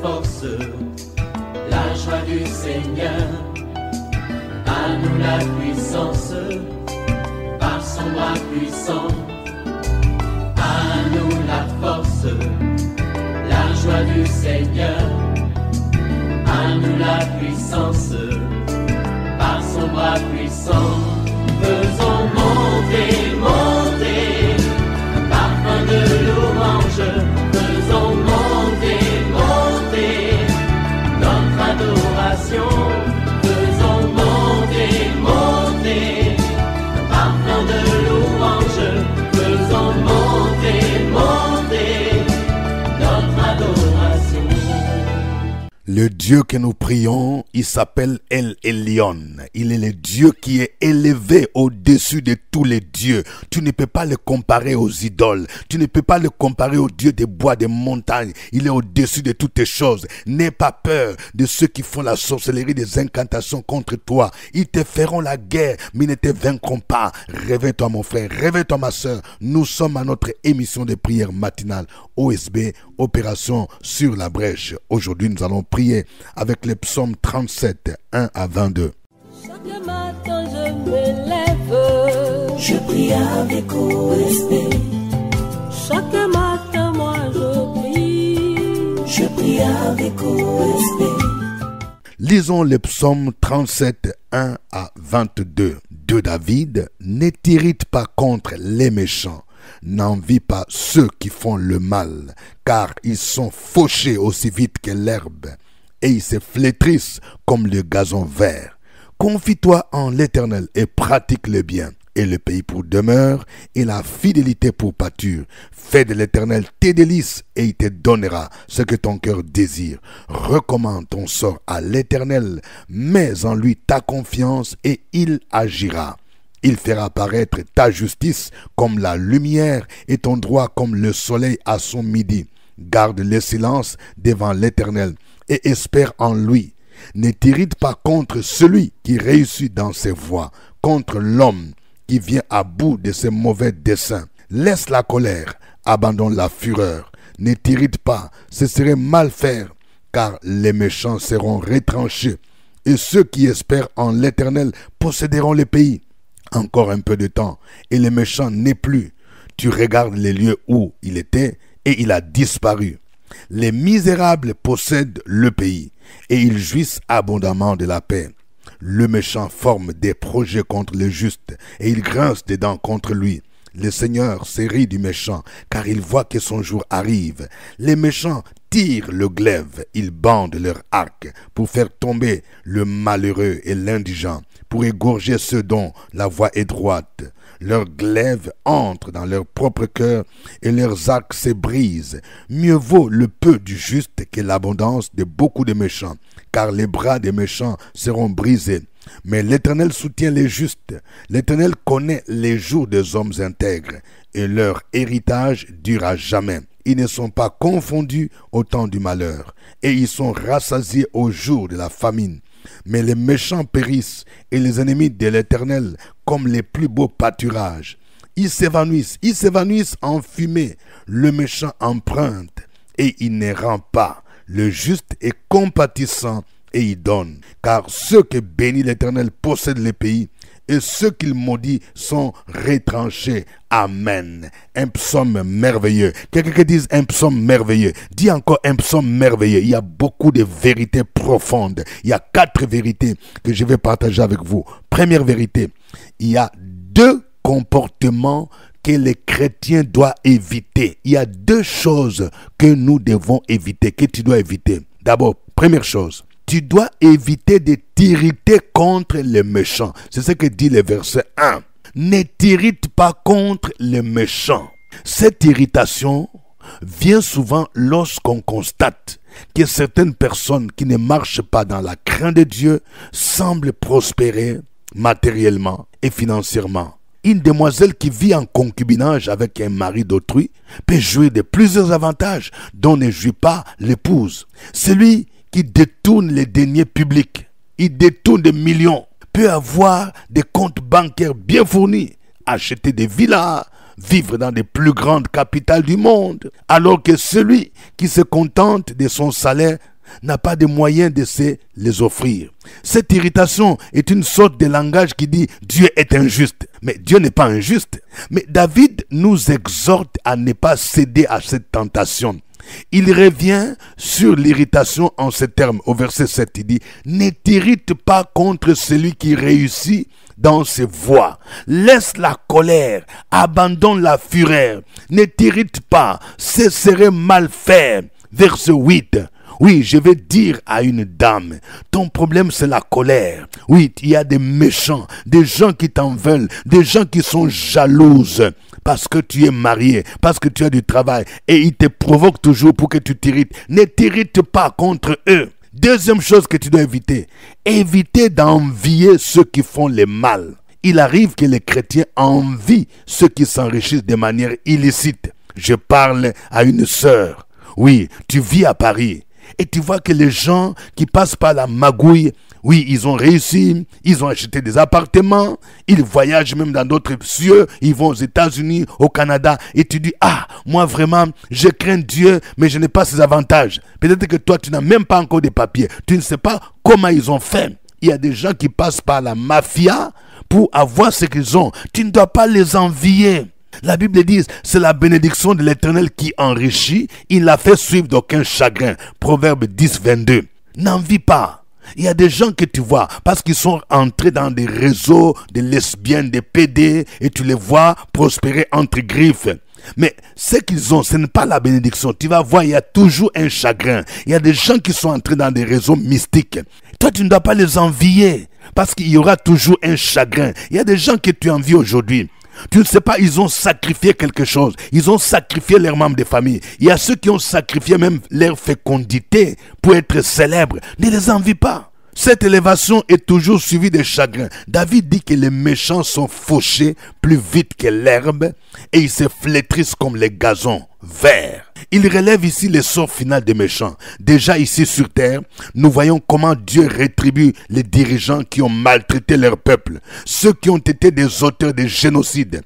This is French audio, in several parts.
force, la joie du Seigneur. À nous la puissance, par son bras puissant. À nous la force, la joie du Seigneur. À nous la puissance, par son bras puissant. Faisons monter, monter, un parfum de louange. Faisons monter, monter, notre adoration. Faisons monter, monter, un parfum de louange. Faisons monter, monter, notre adoration. Le Dieu que nous prions, il s'appelle El Elyon. Il est le Dieu qui est élevé au-dessus de tous les dieux. Tu ne peux pas le comparer aux idoles. Tu ne peux pas le comparer au Dieu des bois, des montagnes. Il est au-dessus de toutes les choses. N'aie pas peur de ceux qui font la sorcellerie, des incantations contre toi. Ils te feront la guerre, mais ils ne te vaincront pas. Réveille-toi mon frère, réveille-toi ma soeur. Nous sommes à notre émission de prière matinale OSB, Opération sur la brèche. Aujourd'hui, nous allons prier avec le psaume 37, 1 à 22. Chaque matin je me lève, je prie avec OSB. Chaque matin moi je prie avec OSB. Lisons le psaume 37, 1 à 22 de David. Ne t'irrite pas contre les méchants, n'envie pas ceux qui font le mal, car ils sont fauchés aussi vite que l'herbe, et ils se flétrissent comme le gazon vert. Confie-toi en l'Éternel et pratique le bien, et le pays pour demeure, et la fidélité pour pâture. Fais de l'Éternel tes délices, et il te donnera ce que ton cœur désire. Recommande ton sort à l'Éternel, mets en lui ta confiance, et il agira. Il fera paraître ta justice comme la lumière et ton droit comme le soleil à son midi. Garde le silence devant l'Éternel et espère en lui. Ne t'irrite pas contre celui qui réussit dans ses voies, contre l'homme qui vient à bout de ses mauvais desseins. Laisse la colère, abandonne la fureur. Ne t'irrite pas, ce serait mal faire, car les méchants seront retranchés, et ceux qui espèrent en l'Éternel posséderont le pays. Encore un peu de temps, et le méchant n'est plus. Tu regardes les lieux où il était, et il a disparu. Les misérables possèdent le pays, et ils jouissent abondamment de la paix. Le méchant forme des projets contre le juste, et il grince des dents contre lui. Le Seigneur se rit du méchant, car il voit que son jour arrive. Les méchants tirent le glaive, ils bandent leur arc pour faire tomber le malheureux et l'indigent, pour égorger ceux dont la voie est droite. Leurs glaives entrent dans leur propre cœur et leurs arcs se brisent. Mieux vaut le peu du juste que l'abondance de beaucoup de méchants, car les bras des méchants seront brisés. Mais l'Éternel soutient les justes. L'Éternel connaît les jours des hommes intègres, et leur héritage dure à jamais. Ils ne sont pas confondus au temps du malheur, et ils sont rassasiés au jour de la famine. Mais les méchants périssent, et les ennemis de l'Éternel comme les plus beaux pâturages. Ils s'évanouissent en fumée. Le méchant emprunte, et il ne rend pas. Le juste est compatissant, et il donne. Car ceux que bénit l'Éternel possèdent le pays, et ceux qu'il maudit sont retranchés. Amen. Un psaume merveilleux. Quelqu'un qui dise un psaume merveilleux. Dis encore un psaume merveilleux. Il y a beaucoup de vérités profondes. Il y a 4 vérités que je vais partager avec vous. Première vérité, il y a 2 comportements que les chrétiens doivent éviter. Il y a 2 choses que nous devons éviter, que tu dois éviter. D'abord, première chose, tu dois éviter de t'irriter contre les méchants. C'est ce que dit le verset 1. Ne t'irrite pas contre les méchants. Cette irritation vient souvent lorsqu'on constate que certaines personnes qui ne marchent pas dans la crainte de Dieu semblent prospérer matériellement et financièrement. Une demoiselle qui vit en concubinage avec un mari d'autrui peut jouir de plusieurs avantages dont ne jouit pas l'épouse. Celui qui détourne les deniers publics, il détourne des millions, peut avoir des comptes bancaires bien fournis, acheter des villas, vivre dans les plus grandes capitales du monde, alors que celui qui se contente de son salaire n'a pas de moyens de se les offrir. Cette irritation est une sorte de langage qui dit Dieu est injuste. Mais Dieu n'est pas injuste. Mais David nous exhorte à ne pas céder à cette tentation. Il revient sur l'irritation en ces termes. Au verset 7, il dit « Ne t'irrite pas contre celui qui réussit dans ses voies. Laisse la colère, abandonne la fureur. Ne t'irrite pas, ce serait mal faire. » Verset 8. Oui, je vais dire à une dame, ton problème c'est la colère. Oui, il y a des méchants, des gens qui t'en veulent, des gens qui sont jalouses parce que tu es marié, parce que tu as du travail et ils te provoquent toujours pour que tu t'irrites. Ne t'irrite pas contre eux. Deuxième chose que tu dois éviter d'envier ceux qui font le mal. Il arrive que les chrétiens envient ceux qui s'enrichissent de manière illicite. Je parle à une sœur. Oui, tu vis à Paris. Et tu vois que les gens qui passent par la magouille, oui, ils ont réussi, ils ont acheté des appartements, ils voyagent même dans d'autres cieux, ils vont aux États-Unis, au Canada, et tu dis, ah, moi vraiment, je crains Dieu, mais je n'ai pas ces avantages. Peut-être que toi, tu n'as même pas encore de papiers, tu ne sais pas comment ils ont fait. Il y a des gens qui passent par la mafia pour avoir ce qu'ils ont. Tu ne dois pas les envier. La Bible dit, c'est la bénédiction de l'Éternel qui enrichit, il l'a fait suivre d'aucun chagrin. Proverbe 10, 22. N'envie pas. Il y a des gens que tu vois, parce qu'ils sont entrés dans des réseaux de lesbiennes, de PD, et tu les vois prospérer entre griffes. Mais ce qu'ils ont, ce n'est pas la bénédiction. Tu vas voir, il y a toujours un chagrin. Il y a des gens qui sont entrés dans des réseaux mystiques. Toi, tu ne dois pas les envier, parce qu'il y aura toujours un chagrin. Il y a des gens que tu envies aujourd'hui. Tu ne sais pas, ils ont sacrifié quelque chose. Ils ont sacrifié leurs membres de famille. Il y a ceux qui ont sacrifié même leur fécondité pour être célèbres. Ne les envie pas. Cette élévation est toujours suivie de chagrin. David dit que les méchants sont fauchés plus vite que l'herbe et ils se flétrissent comme les gazons verts. Il relève ici le sort final des méchants. Déjà ici sur terre, nous voyons comment Dieu rétribue les dirigeants qui ont maltraité leur peuple, ceux qui ont été des auteurs de génocide,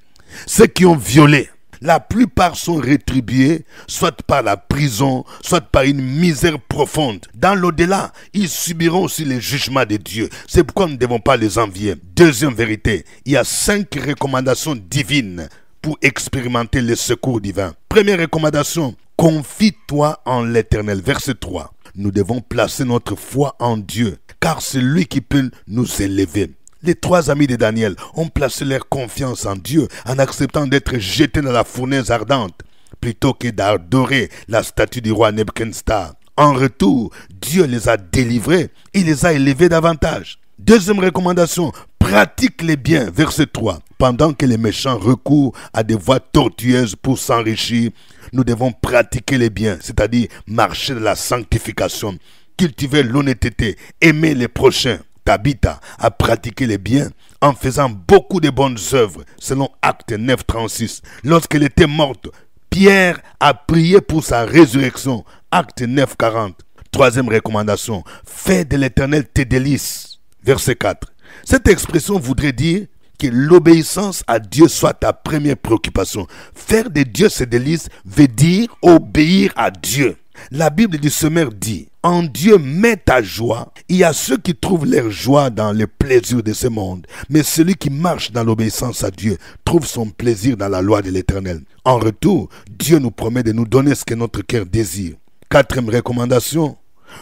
ceux qui ont violé. La plupart sont rétribués, soit par la prison, soit par une misère profonde. Dans l'au-delà, ils subiront aussi les jugements de Dieu. C'est pourquoi nous ne devons pas les envier. Deuxième vérité, il y a 5 recommandations divines pour expérimenter le secours divin. Première recommandation, confie-toi en l'Éternel. Verset 3. Nous devons placer notre foi en Dieu, car c'est lui qui peut nous élever. Les 3 amis de Daniel ont placé leur confiance en Dieu en acceptant d'être jetés dans la fournaise ardente plutôt que d'adorer la statue du roi Nebuchadnezzar. En retour, Dieu les a délivrés, il les a élevés davantage. Deuxième recommandation, pratique les biens. Verset 3. Pendant que les méchants recourent à des voies tortueuses pour s'enrichir, nous devons pratiquer les biens, c'est-à-dire marcher de la sanctification, cultiver l'honnêteté, aimer les prochains. Tabitha a pratiqué les biens en faisant beaucoup de bonnes œuvres, selon Actes 9, 36. Lorsqu'elle était morte, Pierre a prié pour sa résurrection, Actes 9, 40. Troisième recommandation, fais de l'Éternel tes délices. Verset 4. Cette expression voudrait dire que l'obéissance à Dieu soit ta première préoccupation. Faire de Dieu ses délices veut dire obéir à Dieu. La Bible du Semeur dit, en Dieu mets ta joie. Il y a ceux qui trouvent leur joie dans les plaisirs de ce monde. Mais celui qui marche dans l'obéissance à Dieu trouve son plaisir dans la loi de l'Éternel. En retour, Dieu nous promet de nous donner ce que notre cœur désire. Quatrième recommandation,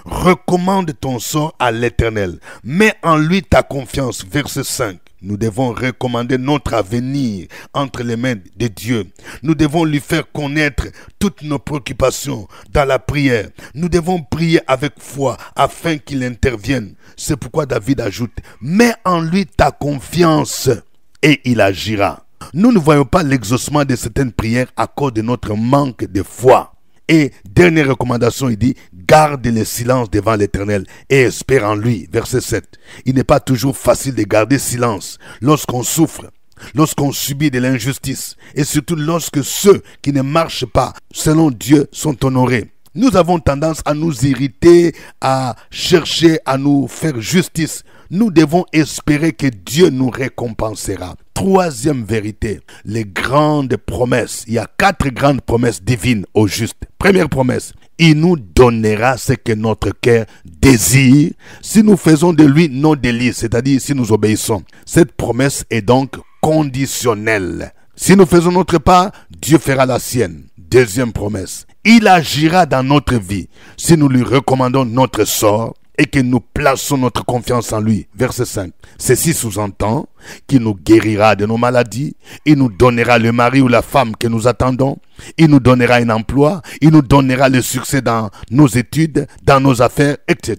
recommande ton sort à l'Éternel. Mets en lui ta confiance. Verset 5. Nous devons recommander notre avenir entre les mains de Dieu. Nous devons lui faire connaître toutes nos préoccupations dans la prière. Nous devons prier avec foi afin qu'il intervienne. C'est pourquoi David ajoute, mets en lui ta confiance et il agira. Nous ne voyons pas l'exaucement de certaines prières à cause de notre manque de foi. Et dernière recommandation, il dit, garde le silence devant l'Éternel et espère en lui. Verset 7. Il n'est pas toujours facile de garder silence lorsqu'on souffre, lorsqu'on subit de l'injustice et surtout lorsque ceux qui ne marchent pas selon Dieu sont honorés. Nous avons tendance à nous irriter, à chercher à nous faire justice. Nous devons espérer que Dieu nous récompensera. Troisième vérité, les grandes promesses. Il y a 4 grandes promesses divines au juste. Première promesse, il nous donnera ce que notre cœur désire si nous faisons de lui nos délices, c'est-à-dire si nous obéissons. Cette promesse est donc conditionnelle. Si nous faisons notre part, Dieu fera la sienne. Deuxième promesse, il agira dans notre vie si nous lui recommandons notre sort et que nous plaçons notre confiance en lui. Verset 5. Ceci sous-entend qu'il nous guérira de nos maladies, il nous donnera le mari ou la femme que nous attendons, il nous donnera un emploi, il nous donnera le succès dans nos études, dans nos affaires, etc.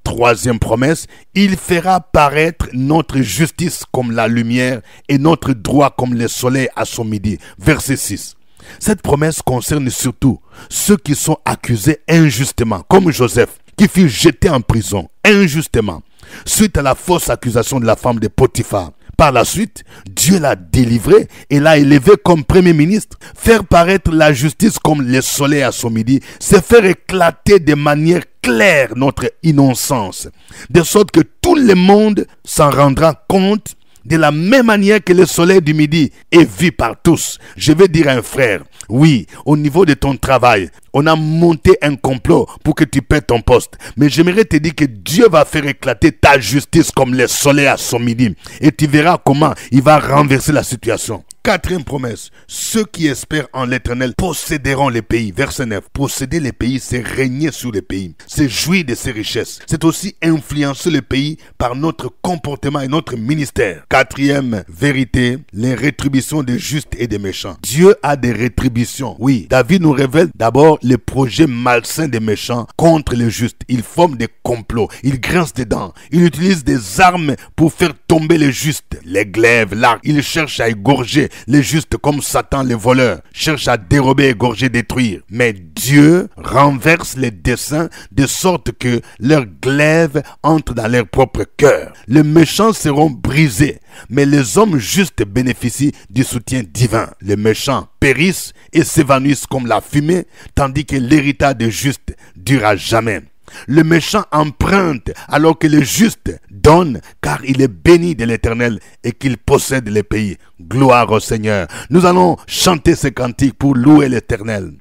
Troisième promesse, il fera paraître notre justice comme la lumière et notre droit comme le soleil à son midi. Verset 6. Cette promesse concerne surtout ceux qui sont accusés injustement, comme Joseph, qui fut jeté en prison injustement, suite à la fausse accusation de la femme de Potiphar. Par la suite, Dieu l'a délivré et l'a élevé comme premier ministre. Faire paraître la justice comme le soleil à son midi, c'est faire éclater de manière claire notre innocence, de sorte que tout le monde s'en rendra compte de la même manière que le soleil du midi est vu par tous. Je vais dire à un frère, oui, au niveau de ton travail, on a monté un complot pour que tu perdes ton poste. Mais j'aimerais te dire que Dieu va faire éclater ta justice comme le soleil à son midi. Et tu verras comment il va renverser la situation. Quatrième promesse, ceux qui espèrent en l'Éternel posséderont les pays. Verset 9, posséder les pays, c'est régner sur les pays, c'est jouir de ses richesses. C'est aussi influencer le pays par notre comportement et notre ministère. Quatrième vérité, les rétributions des justes et des méchants. Dieu a des rétributions. Oui, David nous révèle d'abord les projets malsains des méchants contre les justes. Ils forment des complots, ils grincent des dents, ils utilisent des armes pour faire tomber les justes. Les glaives, l'arc, ils cherchent à égorger les justes comme Satan, les voleurs, cherchent à dérober, égorger, détruire. Mais Dieu renverse les desseins de sorte que leurs glaives entrent dans leur propre cœur. Les méchants seront brisés, mais les hommes justes bénéficient du soutien divin. Les méchants périssent et s'évanouissent comme la fumée, tandis que l'héritage des justes dure à jamais. Le méchant emprunte alors que le juste donne, car il est béni de l'Éternel et qu'il possède les pays. Gloire au Seigneur. Nous allons chanter ces cantiques pour louer l'Éternel.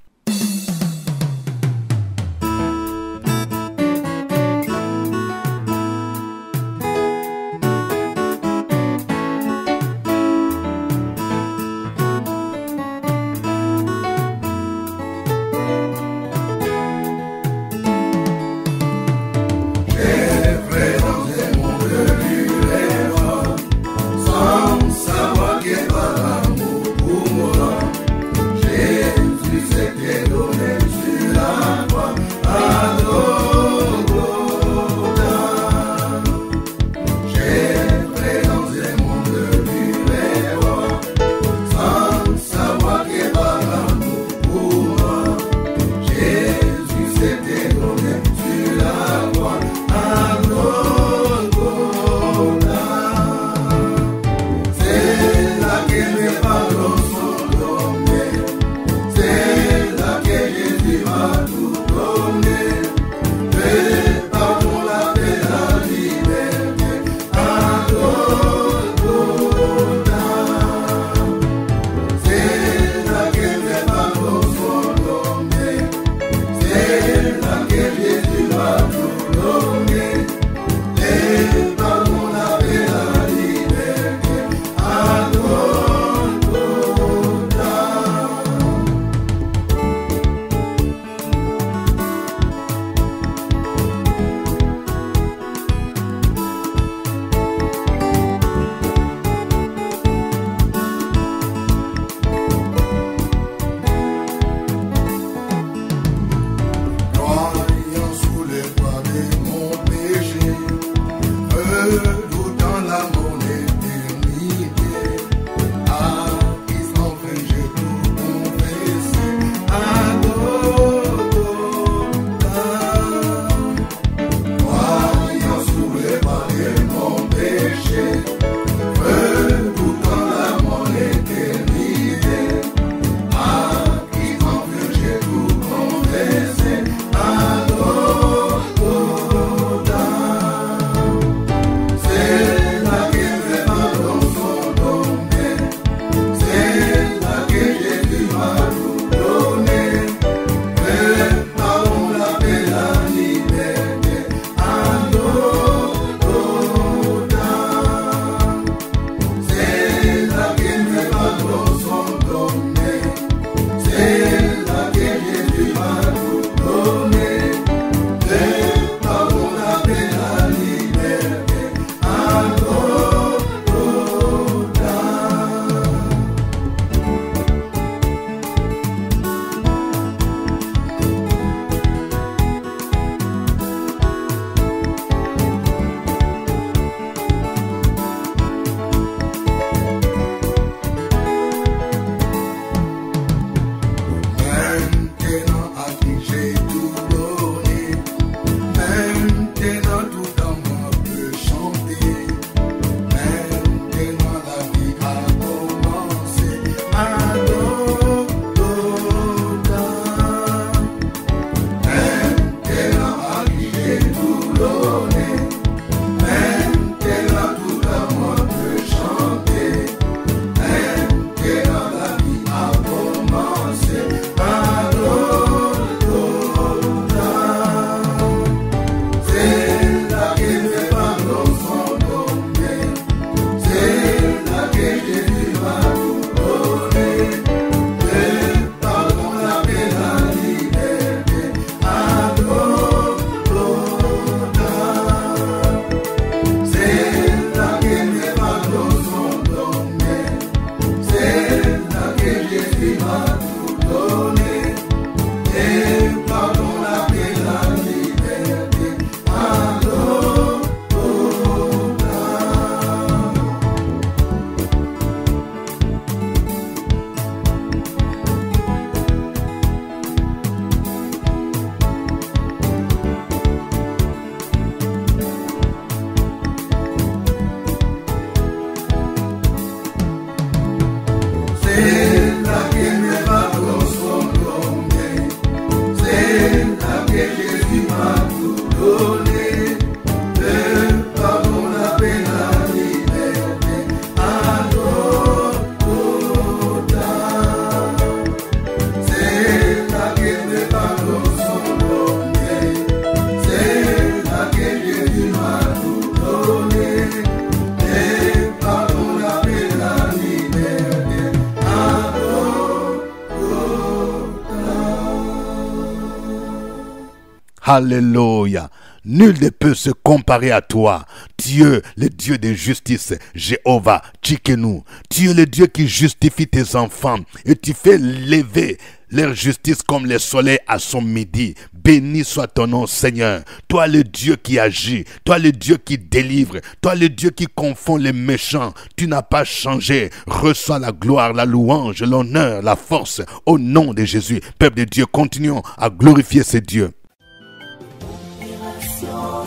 Alléluia. Nul ne peut se comparer à toi. Dieu, le Dieu de justice, Jéhovah, Tchikenu. Tu es le Dieu qui justifie tes enfants et tu fais lever leur justice comme le soleil à son midi. Béni soit ton nom, Seigneur. Toi le Dieu qui agit, toi le Dieu qui délivre, toi le Dieu qui confond les méchants. Tu n'as pas changé. Reçois la gloire, la louange, l'honneur, la force au nom de Jésus. Peuple de Dieu, continuons à glorifier ce Dieu.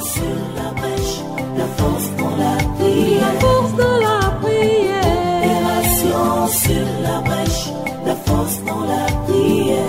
Sur la brèche, la force dans la prière. La force dans la prière. Opération sur la brèche, la force dans la prière.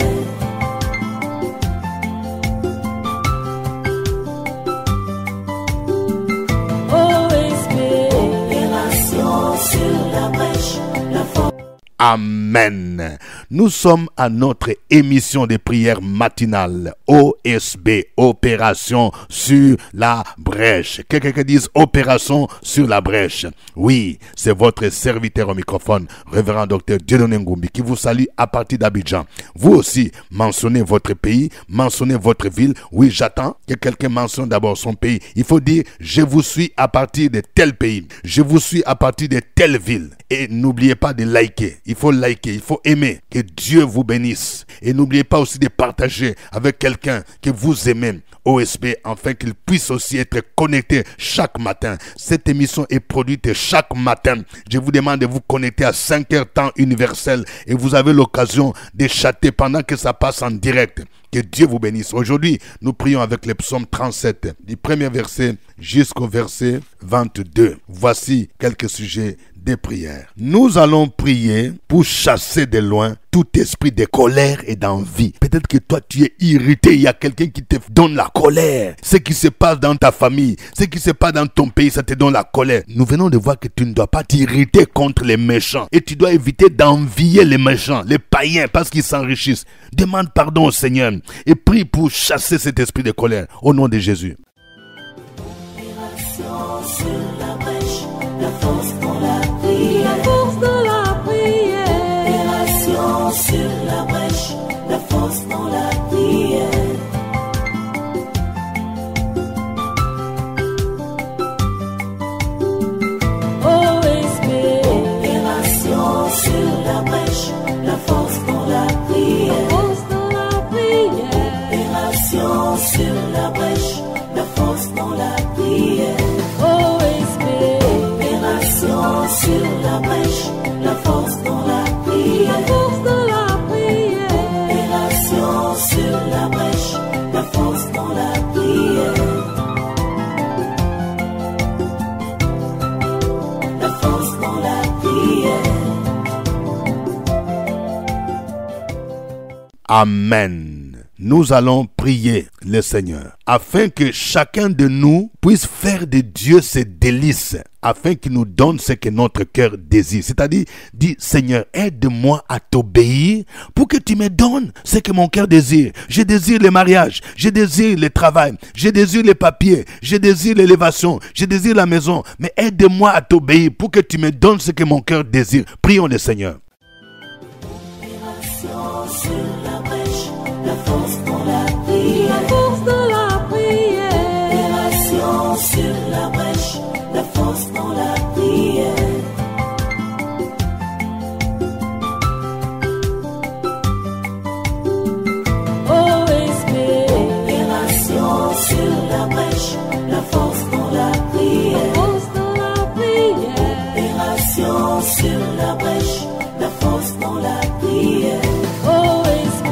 OSB. Opération sur la brèche, la force. Amen. Nous sommes à notre émission de prière matinale OSB, Opération sur la brèche. Quelqu'un dise Opération sur la brèche. Oui, c'est votre serviteur au microphone, révérend docteur Dieudonné Ngumbi, qui vous salue à partir d'Abidjan. Vous aussi, mentionnez votre pays, mentionnez votre ville. Oui, j'attends que quelqu'un mentionne d'abord son pays. Il faut dire, je vous suis à partir de tel pays. Je vous suis à partir de telle ville. Et n'oubliez pas de liker. Il faut liker, il faut aimer. Que Dieu vous bénisse. Et n'oubliez pas aussi de partager avec quelqu'un que vous aimez. OSB, afin qu'il puisse aussi être connecté chaque matin. Cette émission est produite chaque matin. Je vous demande de vous connecter à 5h temps universel et vous avez l'occasion de chatter pendant que ça passe en direct. Que Dieu vous bénisse. Aujourd'hui, nous prions avec le psaume 37, du premier verset jusqu'au verset 22. Voici quelques sujets de prière. Nous allons prier pour chasser de loin tout esprit de colère et d'envie. Peut-être que toi tu es irrité, il y a quelqu'un qui te donne la colère. Ce qui se passe dans ta famille, ce qui se passe dans ton pays, ça te donne la colère. Nous venons de voir que tu ne dois pas t'irriter contre les méchants et tu dois éviter d'envier les méchants, les païens, parce qu'ils s'enrichissent. Demande pardon au Seigneur et prie pour chasser cet esprit de colère au nom de Jésus. Opération sur la brèche, la force dans la prière. La force dans la prière. Opération sur la brèche, la force dans la prière. OSB. Opération sur la brèche, la force dans la prière. Force dans la prière. Opération sur la brèche, la force dans la prière. OSB. Opération sur la brèche, la force dans la prière. La force dans la prière. Opération sur la brèche, la force dans la prière. La force dans la prière. Amen. Nous allons prier le Seigneur afin que chacun de nous puisse faire de Dieu ses délices, afin qu'il nous donne ce que notre cœur désire. C'est-à-dire, dis Seigneur, aide-moi à t'obéir pour que tu me donnes ce que mon cœur désire. Je désire le mariage, je désire le travail, je désire les papiers, je désire l'élévation, je désire la maison. Mais aide-moi à t'obéir pour que tu me donnes ce que mon cœur désire. Prions le Seigneur. Opération sur la brèche, la force dans la prière. La force dans la prière. Opération sur la brèche, la force dans la prière. OSB. Opération sur la brèche, la force dans la prière. Force dans la prière. Opération sur la brèche, la force dans la prière. OSB.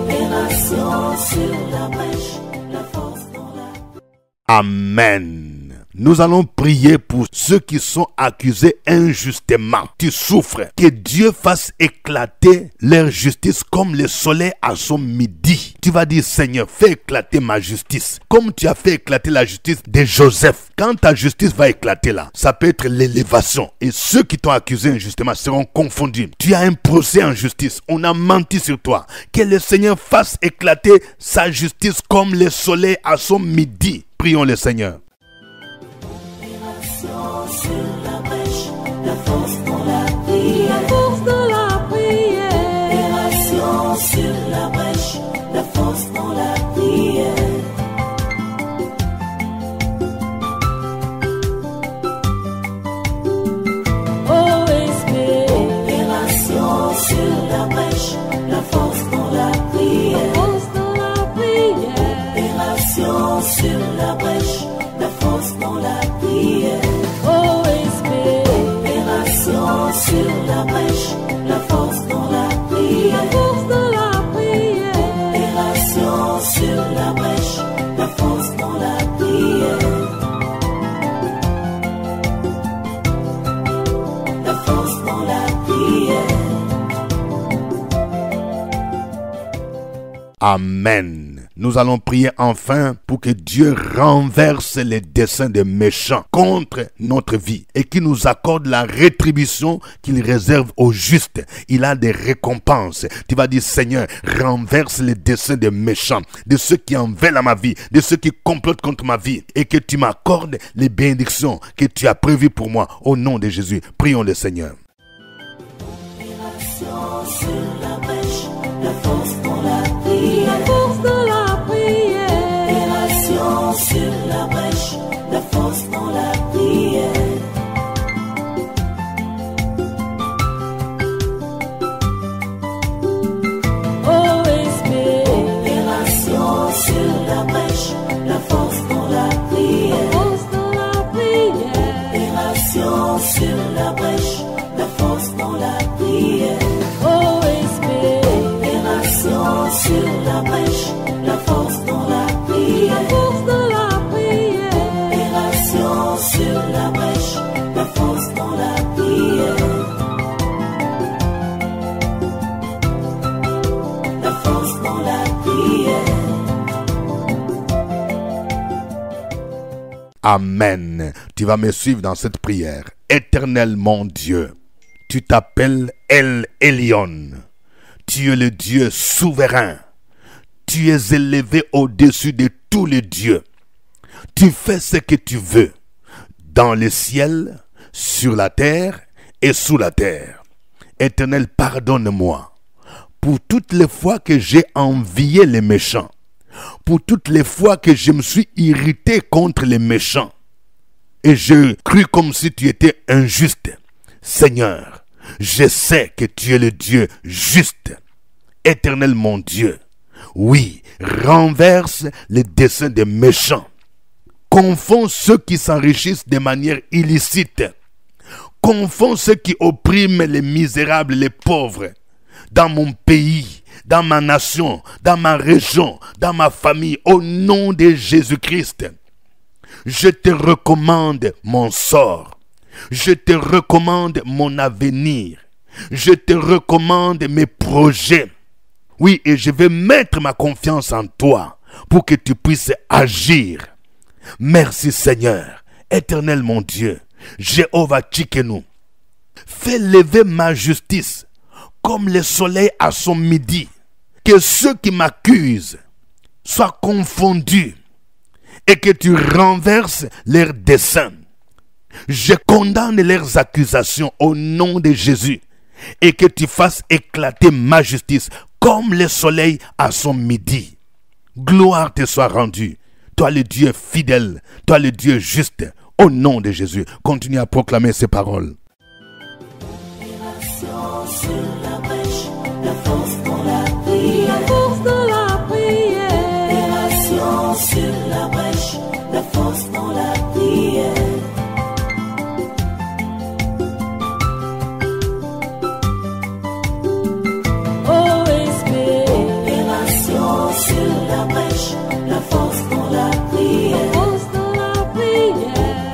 Opération sur la brèche, la force dans la prière. Amen. Nous allons prier pour ceux qui sont accusés injustement. Tu souffres. Que Dieu fasse éclater leur justice comme le soleil à son midi. Tu vas dire, Seigneur, fais éclater ma justice. Comme tu as fait éclater la justice de Joseph. Quand ta justice va éclater là, ça peut être l'élévation. Et ceux qui t'ont accusé injustement seront confondus. Tu as un procès en justice. On a menti sur toi. Que le Seigneur fasse éclater sa justice comme le soleil à son midi. Prions le Seigneur. Sur la brèche, la force dans la prière. La force dans la prière. Opération sur la brèche, la force dans la prière. OSP. Opération sur la brèche, la force dans la prière. La force dans la prière. Opération sur la brèche, la force dans la prière. OSP. Opération sur la brèche, la force dans la prière. La force dans la prière. Opération sur la brèche, la force dans la prière. La force dans la prière. Amen. Nous allons prier enfin pour que Dieu renverse les desseins des méchants contre notre vie et qu'il nous accorde la rétribution qu'il réserve aux justes. Il a des récompenses. Tu vas dire, Seigneur, renverse les desseins des méchants, de ceux qui en veulent à ma vie, de ceux qui complotent contre ma vie, et que tu m'accordes les bénédictions que tu as prévues pour moi. Au nom de Jésus, prions le Seigneur. Opération sur la brèche, la force dans la prière. La force dans la prière. Opération sur la brèche, la force dans la prière. OSP. Opération sur la brèche, la force dans la prière. La force dans la prière. Opération sur la brèche, la force dans la prière. OSP. Opération sur la brèche, la force dans la prière. La force dans la prière. Opération sur la brèche, la force dans la prière. La force dans la prière. Amen. Tu vas me suivre dans cette prière. Éternel mon Dieu, tu t'appelles El Elyon. Tu es le Dieu souverain. Tu es élevé au-dessus de tous les dieux. Tu fais ce que tu veux, dans le ciel, sur la terre et sous la terre. Éternel, pardonne-moi pour toutes les fois que j'ai envié les méchants, pour toutes les fois que je me suis irrité contre les méchants, et je crus comme si tu étais injuste. Seigneur, je sais que tu es le Dieu juste. Éternel mon Dieu, oui, renverse les desseins des méchants. Confonds ceux qui s'enrichissent de manière illicite. Confonds ceux qui oppriment les misérables, les pauvres. Dans mon pays, dans ma nation, dans ma région, dans ma famille, au nom de Jésus-Christ. Je te recommande mon sort. Je te recommande mon avenir. Je te recommande mes projets. Oui, et je vais mettre ma confiance en toi pour que tu puisses agir. Merci Seigneur, éternel mon Dieu, Jéhovah Tchikenu. Fais lever ma justice comme le soleil à son midi. Que ceux qui m'accusent soient confondus et que tu renverses leurs desseins. Je condamne leurs accusations au nom de Jésus et que tu fasses éclater ma justice comme le soleil à son midi. Gloire te soit rendue. Toi le Dieu fidèle, toi le Dieu juste, au nom de Jésus. Continue à proclamer ces paroles. Opération sur la brèche, la force dans la prière. La force dans la prière. Opération sur la brèche, la force dans la prière. OSP. Opération sur la brèche, la force dans la prière. La force dans la prière.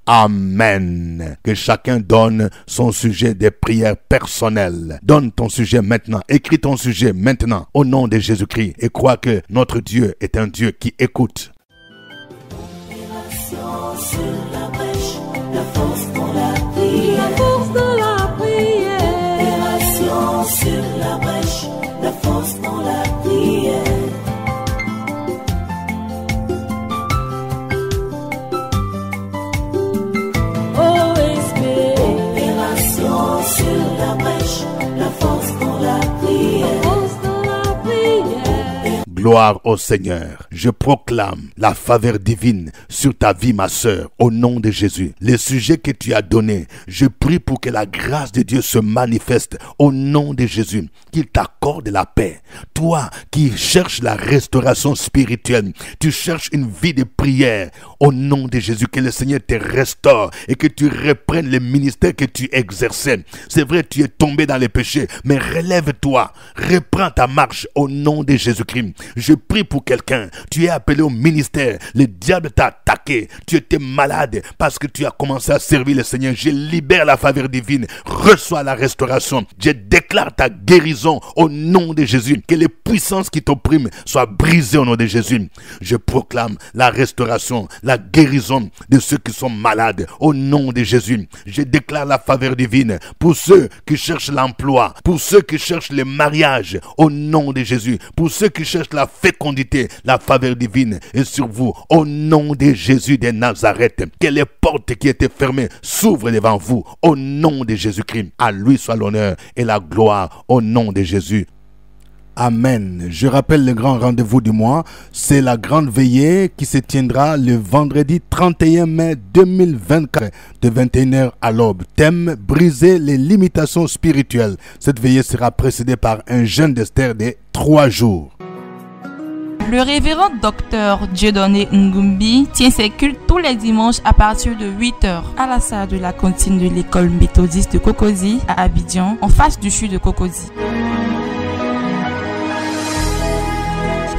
Amen. Que chacun donne son sujet des prières personnelles. Donne ton sujet maintenant. Écris ton sujet maintenant au nom de Jésus-Christ et crois que notre Dieu est un Dieu qui écoute. Sur la brèche, la force dans la prière. La force de la prière. Opération sur la brèche, la force dans la prière. OSB. Opération sur la brèche, la force dans la prière. Force de la prière. Gloire au Seigneur. Je proclame la faveur divine sur ta vie, ma sœur, au nom de Jésus. Les sujets que tu as donnés, je prie pour que la grâce de Dieu se manifeste au nom de Jésus. Qu'il t'accorde la paix. Toi qui cherches la restauration spirituelle, tu cherches une vie de prière, au nom de Jésus, que le Seigneur te restaure et que tu reprennes le ministère que tu exerçais. C'est vrai, tu es tombé dans les péchés, mais relève-toi, reprends ta marche au nom de Jésus-Christ. Je prie pour quelqu'un, tu es appelé au ministère, le diable t'a attaqué, tu étais malade parce que tu as commencé à servir le Seigneur. Je libère la faveur divine, reçois la restauration, je déclare ta guérison au nom de Jésus, que les puissances qui t'oppriment soient brisées au nom de Jésus. Je proclame la restauration, la guérison de ceux qui sont malades au nom de Jésus. Je déclare la faveur divine pour ceux qui cherchent l'emploi, pour ceux qui cherchent le mariage au nom de Jésus, pour ceux qui cherchent la fécondité, la faveur divine est sur vous au nom de Jésus de Nazareth. Que les portes qui étaient fermées s'ouvrent devant vous au nom de Jésus-Christ. À lui soit l'honneur et la gloire au nom de Jésus. Amen. Je rappelle le grand rendez-vous du mois. C'est la grande veillée qui se tiendra le vendredi 31 mai 2024 de 21h à l'aube. Thème: briser les limitations spirituelles. Cette veillée sera précédée par un jeûne d'Esther de 3 jours. Le révérend docteur Dieudonné Ngumbi tient ses cultes tous les dimanches à partir de 8h à la salle de la cantine de l'école méthodiste de Cocody à Abidjan, en face du CHU de Cocody.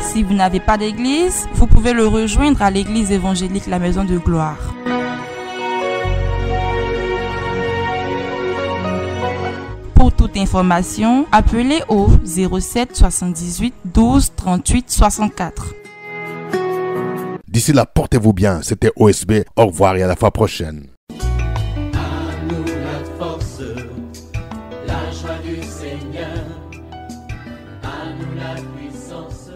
Si vous n'avez pas d'église, vous pouvez le rejoindre à l'église évangélique La Maison de Gloire. Pour toute information, appelez au 07 78 12 38 64. D'ici là, portez-vous bien. C'était OSB. Au revoir et à la fois prochaine. À nous la force, la joie du Seigneur, à nous la puissance.